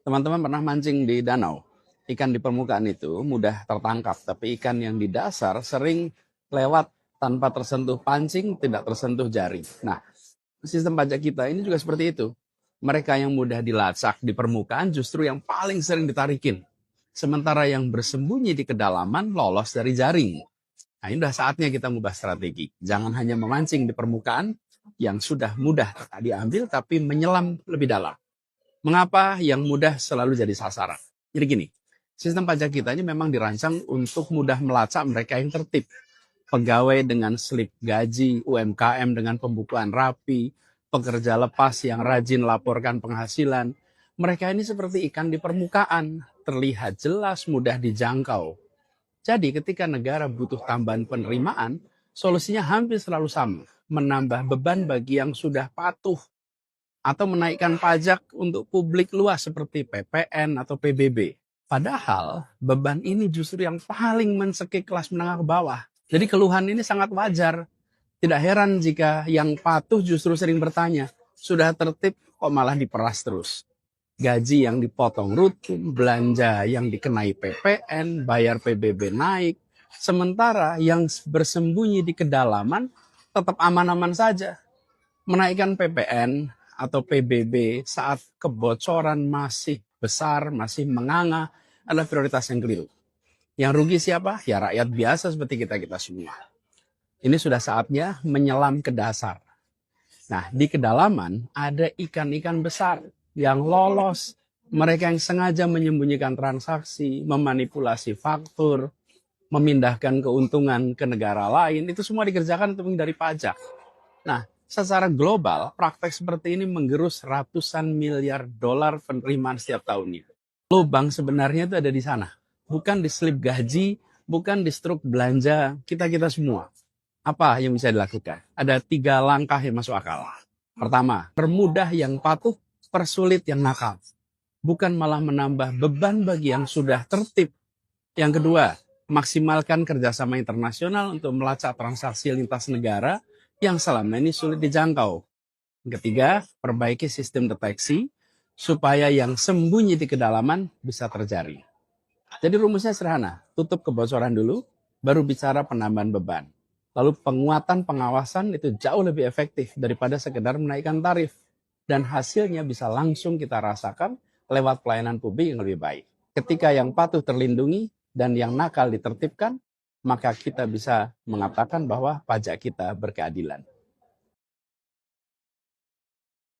Teman-teman pernah mancing di danau? Ikan di permukaan itu mudah tertangkap, tapi ikan yang di dasar sering lewat tanpa tersentuh pancing, tidak tersentuh jaring. Nah, sistem pajak kita ini juga seperti itu. Mereka yang mudah dilacak di permukaan justru yang paling sering ditarikin. Sementara yang bersembunyi di kedalaman lolos dari jaring. Nah, ini udah saatnya kita mengubah strategi. Jangan hanya memancing di permukaan yang sudah mudah diambil, tapi menyelam lebih dalam. Mengapa yang mudah selalu jadi sasaran? Jadi gini, sistem pajak kita ini memang dirancang untuk mudah melacak mereka yang tertib. Pegawai dengan slip gaji, UMKM dengan pembukuan rapi, pekerja lepas yang rajin laporkan penghasilan. Mereka ini seperti ikan di permukaan, terlihat jelas, mudah dijangkau. Jadi ketika negara butuh tambahan penerimaan, solusinya hampir selalu sama, menambah beban bagi yang sudah patuh atau menaikkan pajak untuk publik luas seperti PPN atau PBB. Padahal beban ini justru yang paling mencekik kelas menengah ke bawah. Jadi keluhan ini sangat wajar. Tidak heran jika yang patuh justru sering bertanya, sudah tertib kok malah diperas terus. Gaji yang dipotong rutin, belanja yang dikenai PPN, bayar PBB naik. Sementara yang bersembunyi di kedalaman tetap aman-aman saja. Menaikkan PPN atau PBB saat kebocoran masih besar, masih menganga adalah prioritas yang keliru. Yang rugi siapa? Ya rakyat biasa seperti kita-kita semua. Ini sudah saatnya menyelam ke dasar. Nah, di kedalaman ada ikan-ikan besar yang lolos. Mereka yang sengaja menyembunyikan transaksi, memanipulasi faktur, memindahkan keuntungan ke negara lain, itu semua dikerjakan untuk menghindari pajak. Nah, secara global, praktek seperti ini menggerus ratusan miliar dolar penerimaan setiap tahunnya. Lubang sebenarnya itu ada di sana. Bukan di slip gaji, bukan di struk belanja kita-kita semua. Apa yang bisa dilakukan? Ada 3 langkah yang masuk akal. Pertama, permudah yang patuh, persulit yang nakal. Bukan malah menambah beban bagi yang sudah tertib. Yang kedua, maksimalkan kerjasama internasional untuk melacak transaksi lintas negara yang selama ini sulit dijangkau. Yang ketiga, perbaiki sistem deteksi supaya yang sembunyi di kedalaman bisa terjaring. Jadi rumusnya sederhana, tutup kebocoran dulu, baru bicara penambahan beban. Lalu penguatan pengawasan itu jauh lebih efektif daripada sekedar menaikkan tarif. Dan hasilnya bisa langsung kita rasakan lewat pelayanan publik yang lebih baik. Ketika yang patuh terlindungi dan yang nakal ditertibkan, maka kita bisa mengatakan bahwa pajak kita berkeadilan.